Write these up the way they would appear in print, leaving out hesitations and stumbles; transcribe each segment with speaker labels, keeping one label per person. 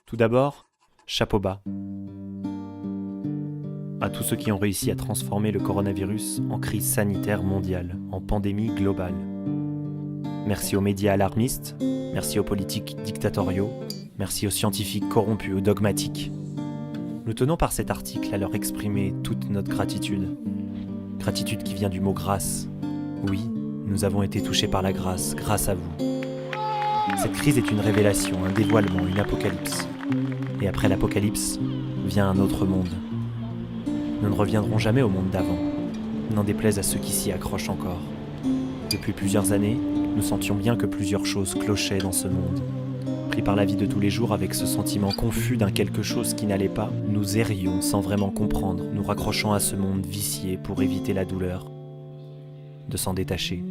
Speaker 1: Tout d'abord, chapeau bas à tous ceux qui ont réussi à transformer le coronavirus en crise sanitaire mondiale, en pandémie globale. Merci aux médias alarmistes, merci aux politiques dictatoriaux, merci aux scientifiques corrompus ou dogmatiques. Nous tenons par cet article à leur exprimer toute notre gratitude. Gratitude qui vient du mot grâce. Oui, nous avons été touchés par la grâce, grâce à vous. Cette crise est une révélation, un dévoilement, une apocalypse. Et après l'apocalypse, vient un autre monde. Nous ne reviendrons jamais au monde d'avant, n'en déplaise à ceux qui s'y accrochent encore. Depuis plusieurs années, nous sentions bien que plusieurs choses clochaient dans ce monde. Pris par la vie de tous les jours avec ce sentiment confus d'un quelque chose qui n'allait pas, nous errions sans vraiment comprendre, nous raccrochant à ce monde vicié pour éviter la douleur de s'en détacher.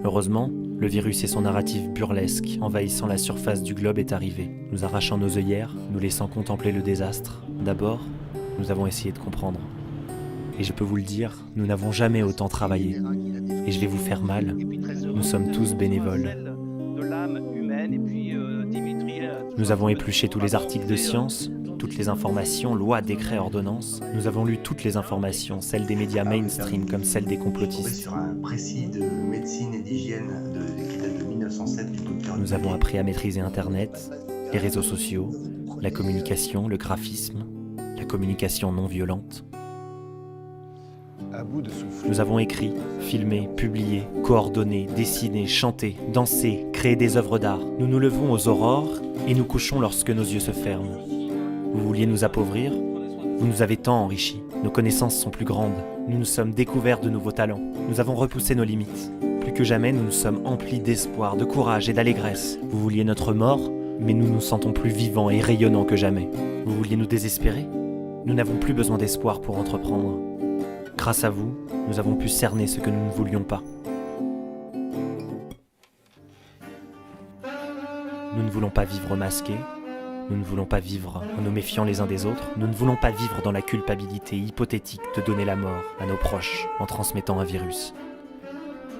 Speaker 1: Heureusement, le virus et son narratif burlesque, envahissant la surface du globe, est arrivé, nous arrachant nos œillères, nous laissant contempler le désastre. D'abord, nous avons essayé de comprendre. Et je peux vous le dire, nous n'avons jamais autant travaillé. Et je vais vous faire mal, nous sommes tous bénévoles. Nous avons épluché tous les articles de science, toutes les informations, lois, décrets, ordonnances. Nous avons lu toutes les informations, celles des médias mainstream comme celles des complotistes.
Speaker 2: Sur un précis de médecine et d'hygiène qui date de 1907 du docteur.
Speaker 1: Nous avons appris à maîtriser Internet, les réseaux sociaux, la communication, le graphisme, la communication non violente. Nous avons écrit, filmé, publié, coordonné, dessiné, chanté, dansé, créé des œuvres d'art. Nous nous levons aux aurores et nous couchons lorsque nos yeux se ferment. Vous vouliez nous appauvrir? Vous nous avez tant enrichis. Nos connaissances sont plus grandes. Nous nous sommes découverts de nouveaux talents. Nous avons repoussé nos limites. Plus que jamais, nous nous sommes emplis d'espoir, de courage et d'allégresse. Vous vouliez notre mort, mais nous nous sentons plus vivants et rayonnants que jamais. Vous vouliez nous désespérer? Nous n'avons plus besoin d'espoir pour entreprendre. Grâce à vous, nous avons pu cerner ce que nous ne voulions pas. Nous ne voulons pas vivre masqués, nous ne voulons pas vivre en nous méfiant les uns des autres, nous ne voulons pas vivre dans la culpabilité hypothétique de donner la mort à nos proches en transmettant un virus.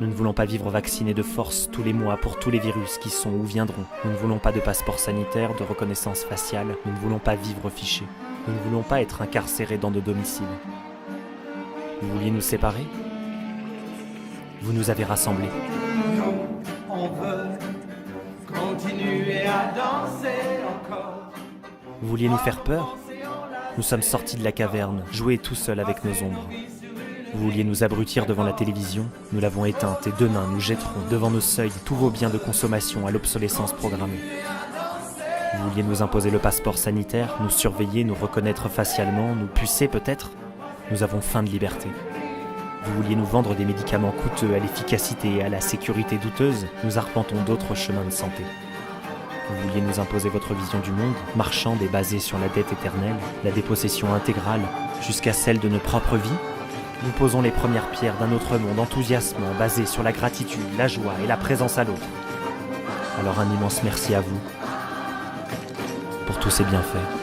Speaker 1: Nous ne voulons pas vivre vaccinés de force tous les mois pour tous les virus qui sont ou viendront. Nous ne voulons pas de passeport sanitaire, de reconnaissance faciale, nous ne voulons pas vivre fichés. Nous ne voulons pas être incarcérés dans nos domiciles. Vous vouliez nous séparer? Vous nous avez rassemblés.
Speaker 3: On veut continuer à danser encore.
Speaker 1: Vous vouliez nous faire peur? Nous sommes sortis de la caverne, jouer tout seuls avec nos ombres. Vous vouliez nous abrutir devant la télévision? Nous l'avons éteinte et demain nous jetterons devant nos seuils tous vos biens de consommation à l'obsolescence programmée. Vous vouliez nous imposer le passeport sanitaire, nous surveiller, nous reconnaître facialement, nous pucer peut-être? Nous avons faim de liberté. Vous vouliez nous vendre des médicaments coûteux à l'efficacité et à la sécurité douteuse, nous arpentons d'autres chemins de santé. Vous vouliez nous imposer votre vision du monde, marchande et basée sur la dette éternelle, la dépossession intégrale, jusqu'à celle de nos propres vies? Nous posons les premières pierres d'un autre monde enthousiasmant, basé sur la gratitude, la joie et la présence à l'autre. Alors un immense merci à vous pour tous ces bienfaits.